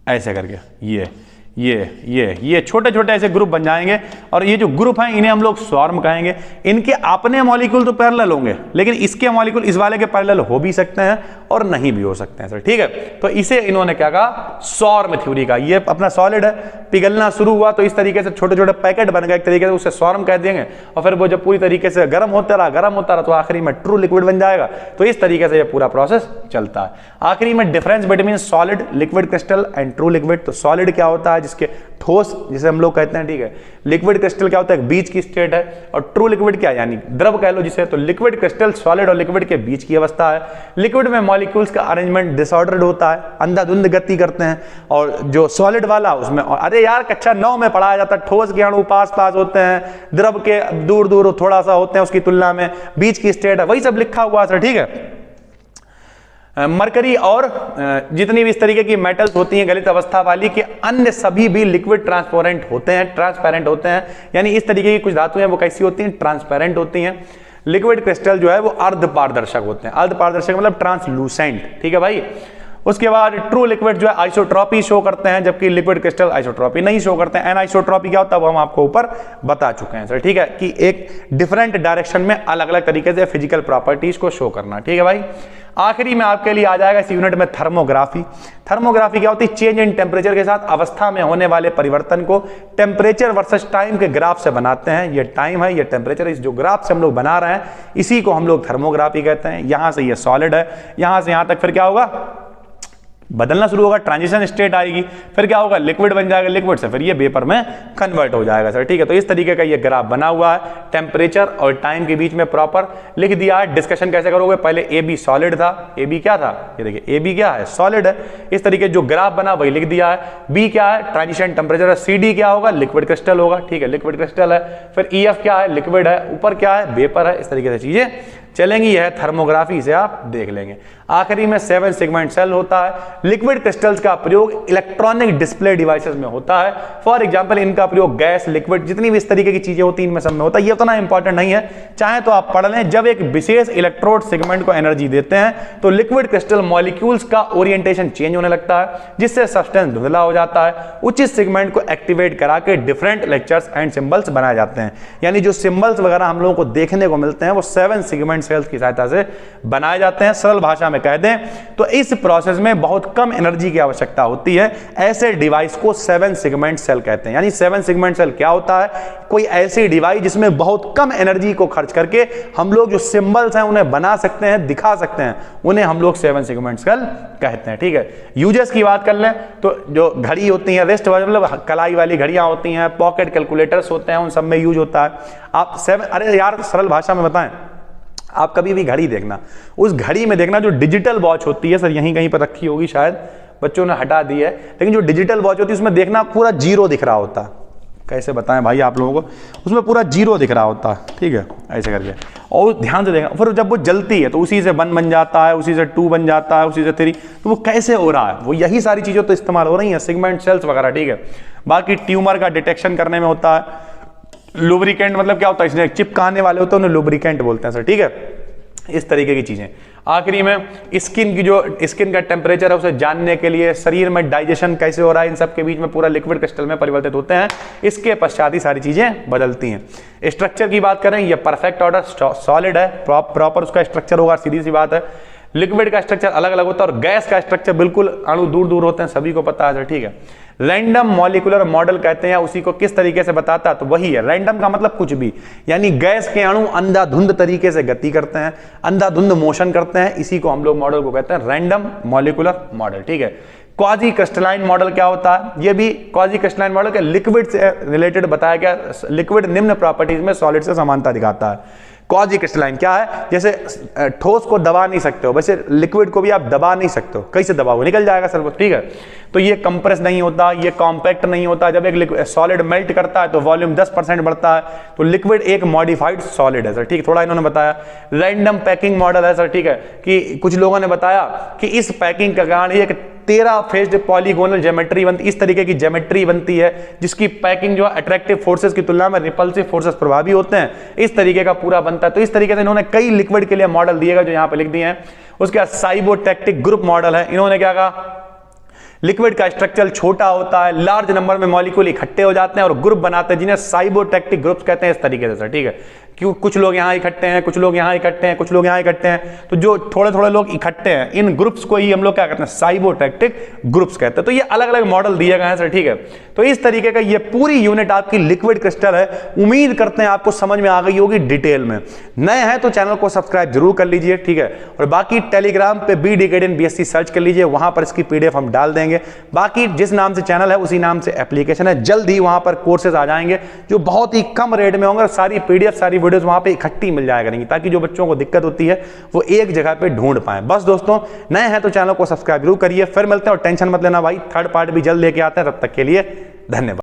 ऐसे करके, ये छोटे छोटे ऐसे ग्रुप बन जाएंगे, और ये जो ग्रुप हैं इन्हें हम लोग सॉर्म कहेंगे। इनके अपने मॉलिक्यूल तो पैरेलल होंगे, लेकिन इसके मॉलिक्यूल इस वाले के पैरेलल हो भी सकते हैं और नहीं भी हो सकते हैं सर, ठीक है। तो इसे इन्होंने क्या कहा, सॉर्म थ्योरी का। ये अपना सॉलिड है, पिघलना शुरू हुआ तो इस तरीके से छोटे छोटे पैकेट बन गए एक तरीके से, उसे सॉर्म कह देंगे, और फिर वो जब पूरी तरीके से गर्म होता रहा तो आखिरी में ट्रू लिक्विड बन जाएगा। तो इस तरीके से ये पूरा प्रोसेस चलता है। आखिरी में difference between solid liquid crystal and true liquid. तो सॉलिड क्या होता है, जिसके ठोस जिसे हम लोग कहते हैं, ठीक है। लिक्विड क्रिस्टल क्या होता है, बीच की स्टेट है, और ट्रू लिक्विड क्या है, यानी द्रव कह लो जिसे। तो लिक्विड क्रिस्टल सॉलिड और लिक्विड के बीच की अवस्था है। लिक्विड में मॉलिक्यूल्स का अरेंजमेंट डिसऑर्डर्ड होता है, अंधाधुंध गति करते हैं, और जो सॉलिड वाला उसमें, अरे यार कक्षा 9 में पढ़ाया जाता है, ठोस के अणु पास पास होते हैं, द्रव के दूर दूर थोड़ा सा होते हैं उसकी तुलना में, बीच की स्टेट है, वही सब लिखा हुआ है, ठीक है। मरकरी और जितनी भी इस तरीके की मेटल्स होती हैं गलित अवस्था वाली, के अन्य सभी भी लिक्विड ट्रांसपेरेंट होते हैं, यानी इस तरीके की कुछ धातुएं वो कैसी होती हैं, ट्रांसपेरेंट होती हैं। लिक्विड क्रिस्टल जो है वो अर्ध पारदर्शक होते हैं, अर्ध पारदर्शक मतलब ट्रांसलूसेंट, ठीक है भाई। उसके बाद ट्रू लिक्विड जो है आइसोट्रॉपी शो करते हैं, जबकि लिक्विड क्रिस्टल आइसोट्रॉपी नहीं शो करते हैं। एनाइसोट्रॉपी क्या होता है वो हम आपको ऊपर बता चुके हैं सर, ठीक है, कि एक डिफरेंट डायरेक्शन में अलग अलग तरीके से फिजिकल प्रॉपर्टीज को शो करना, ठीक है भाई। आखिरी में आपके लिए आ जाएगा इस यूनिट में थर्मोग्राफी। थर्मोग्राफी क्या होती है, चेंज इन टेम्परेचर के साथ अवस्था में होने वाले परिवर्तन को टेम्परेचर वर्सेस टाइम के ग्राफ से बनाते हैं। ये टाइम है, ये टेम्परेचर, इस जो ग्राफ से हम लोग बना रहे हैं इसी को हम लोग थर्मोग्राफी कहते हैं। यहां से ये सॉलिड है, यहां से यहां तक फिर क्या होगा, बदलना शुरू होगा, ट्रांजिशन स्टेट आएगी, फिर क्या होगा, लिक्विड बन जाएगा, लिक्विड से फिर ये वेपर में कन्वर्ट हो जाएगा सर, ठीक है। तो इस तरीके का ये ग्राफ बना हुआ है, टेम्परेचर और टाइम के बीच में प्रॉपर लिख दिया है। डिस्कशन कैसे करोगे, पहले ए बी सॉलिड था, ए बी क्या था, ये देखिए ए बी क्या है, सॉलिड है। इस तरीके जो ग्राफ बना वही लिख दिया है। बी क्या है, ट्रांजिशन टेम्परेचर है। सी डी क्या होगा, लिक्विड क्रिस्टल होगा, ठीक है, लिक्विड क्रिस्टल है। फिर ई एफ क्या है, लिक्विड है। ऊपर क्या है, वेपर है। इस तरीके से चीजें चलेंगी, यह थर्मोग्राफी से आप देख लेंगे। आखिरी में 7 सेगमेंट सेल होता है। लिक्विड क्रिस्टल्स का प्रयोग इलेक्ट्रॉनिक डिस्प्ले डिवाइसेस में होता है। फॉर एग्जांपल इनका प्रयोग गैस, लिक्विड, जितनी भी इस तरीके की चीजें होती हैं इनमें सब में होता है। ये उतना इंपॉर्टेंट नहीं है, चाहे तो आप पढ़ लें। जब एक विशेष इलेक्ट्रोड सेगमेंट को एनर्जी देते हैं तो लिक्विड क्रिस्टल मॉलिक्यूल्स का ओरिएंटेशन चेंज होने लगता है, जिससे सब्सटेंस धुंधला हो जाता है। उचित सेगमेंट को एक्टिवेट करा के डिफरेंट लेक्चर्स एंड सिंबल्स बनाए जाते हैं। यानी जो सिंबल्स वगैरह हम लोगों को देखने को मिलते हैं वो 7 सेगमेंट सेल्स की सहायता से बनाए जाते हैं। सरल भाषा में कह दें तो इस प्रोसेस में बहुत कम एनर्जी की आवश्यकता होती है। ऐसे डिवाइस को 7 सेगमेंट सेल कहते हैं। यानी 7 सेगमेंट सेल क्या होता है, कोई ऐसी डिवाइस जिसमें बहुत कम एनर्जी को खर्च करके हम लोग जो सिंबल्स हैं उन्हें बना सकते हैं, दिखा सकते हैं, उन्हें हम लोग 7 सेगमेंट सेल कहते हैं, ठीक है। यूजेस की बात कर लें तो जो घड़ी होती है, वेस्ट मतलब कलाई वाली घड़ियां होती हैं, पॉकेट कैलकुलेटर्स होते हैं, उन सब में यूज होता है। आप 7, अरे यार सरल भाषा में बताएं, आप कभी भी घड़ी देखना, उस घड़ी में देखना जो डिजिटल वॉच होती है, सर यहीं कहीं पर रखी होगी शायद, बच्चों ने हटा दी है, लेकिन जो डिजिटल वॉच होती है उसमें देखना पूरा जीरो दिख रहा होता है। कैसे बताएं भाई आप लोगों को, उसमें पूरा जीरो दिख रहा होता है, ठीक है, ऐसे करके। और ध्यान से देखना, फिर जब वो जलती है तो उसी से 1 बन जाता है, उसी से 2 बन जाता है, उसी से 3, तो वो कैसे हो रहा है, वो यही सारी चीजें तो इस्तेमाल हो रही हैं, सेगमेंट सेल्स वगैरह, ठीक है। बाकी ट्यूमर का डिटेक्शन करने में होता है। लुब्रिकेंट मतलब क्या होता है, इसमें चिपकाने वाले होते हैं उन्हें लुब्रिकेंट बोलते हैं सर, ठीक है। इस तरीके की चीजें। आखिरी में स्किन का टेम्परेचर है उसे जानने के लिए, शरीर में डाइजेशन कैसे हो रहा है, इन सब के बीच में पूरा लिक्विड क्रिस्टल में परिवर्तित होते हैं। इसके पश्चात ही सारी चीजें बदलती हैं। स्ट्रक्चर की बात करें, ये परफेक्ट ऑर्डर सॉलिड है, प्रॉपर उसका स्ट्रक्चर होगा, सीधी सी बात है। लिक्विड का स्ट्रक्चर अलग अलग होता है और गैस का स्ट्रक्चर बिल्कुल अणु दूर दूर होते हैं, सभी को पता है, ठीक है। रैंडम मॉलिक्यूलर मॉडल कहते हैं, उसी को किस तरीके से बताता है, तो वही है रैंडम का मतलब कुछ भी, यानी गैस के अणु अंधाधुंध तरीके से गति करते हैं, अंधाधुंध मोशन करते हैं, इसी को हम लोग मॉडल को कहते हैं रैंडम मॉलिक्यूलर मॉडल, ठीक है। क्वाजी क्रिस्टलाइन मॉडल क्या होता है, ये भी क्वाजी क्रिस्टलाइन मॉडल के लिक्विड से रिलेटेड बताया गया। लिक्विड निम्न प्रॉपर्टीज में सॉलिड से समानता दिखाता है। क्वाजी क्रिस्टलाइन क्या है, जैसे ठोस को दबा नहीं सकते हो, वैसे लिक्विड को भी आप दबा नहीं सकते हो, कैसे दबाओगे, निकल जाएगा सर, ठीक है। तो ये कंप्रेस नहीं होता, ये कॉम्पैक्ट नहीं होता। जब एक सॉलिड मेल्ट करता है तो वॉल्यूम 10% बढ़ता है, तो लिक्विड एक मॉडिफाइड सॉलिड है सर, ठीक है। थोड़ा इन्होंने बताया रैंडम पैकिंग मॉडल है सर, ठीक है, कि कुछ लोगों ने बताया कि इस पैकिंग का कारण एक 13 फेज्ड पॉलीगोनल ज्योमेट्री बनती, इस तरीके की ज्योमेट्री बनती है जिसकी पैकिंग जो है अट्रैक्टिव फोर्सेस की तुलना में रिपल्सिव फोर्सेस प्रभावी होते हैं, इस तरीके का पूरा बनता है। तो इस तरीके से इन्होंने कई लिक्विड के लिए मॉडल दिएगा जो यहां पे लिख दिए हैं। उसके बाद साइबोटैक्टिक ग्रुप मॉडल है, इन्होंने क्या कहा, लिक्विड का स्ट्रक्चर छोटा होता है, लार्ज नंबर में मॉलिक्यूल इकट्ठे हो जाते हैं और ग्रुप बनाते हैं, जिन्हें साइबोटैक्टिक ग्रुप्स कहते हैं, इस तरीके से सर, ठीक है। क्यों, कुछ लोग यहाँ इकट्ठे हैं, कुछ लोग यहाँ इकट्ठे हैं, कुछ लोग यहाँ इकट्ठे हैं, तो जो थोड़े थोड़े लोग इकट्ठे हैं, इन ग्रुप्स को ही हम लोग क्या कहते हैं, साइबोटैक्टिक ग्रुप्स कहते हैं। तो ये अलग अलग मॉडल दिए गए हैं सर, ठीक है। तो इस तरीके का ये पूरी यूनिट आपकी लिक्विड क्रिस्टल है। उम्मीद करते हैं आपको समझ में आ गई होगी डिटेल में। नए हैं तो चैनल को सब्सक्राइब जरूर कर लीजिए, ठीक है। और बाकी टेलीग्राम पे BDCAD in BSc सर्च कर लीजिए, वहां पर इसकी PDF हम डाल देंगे। बाकी जिस नाम से चैनल है उसी नाम से एप्लीकेशन है, जल्द ही वहां पर कोर्सेज आ जाएंगे जो बहुत ही कम रेट में होंगे, सारी PDF सारी वीडियोस वहां पे इकट्ठी मिल जाया करेंगी, ताकि जो बच्चों को दिक्कत होती है वो एक जगह पे ढूंढ पाए। बस दोस्तों, नए हैं तो चैनल को सब्सक्राइब जरूर करिए। फिर मिलते हैं, और टेंशन मत लेना भाई, थर्ड पार्ट भी जल्द लेके आते हैं। तब तक के लिए धन्यवाद।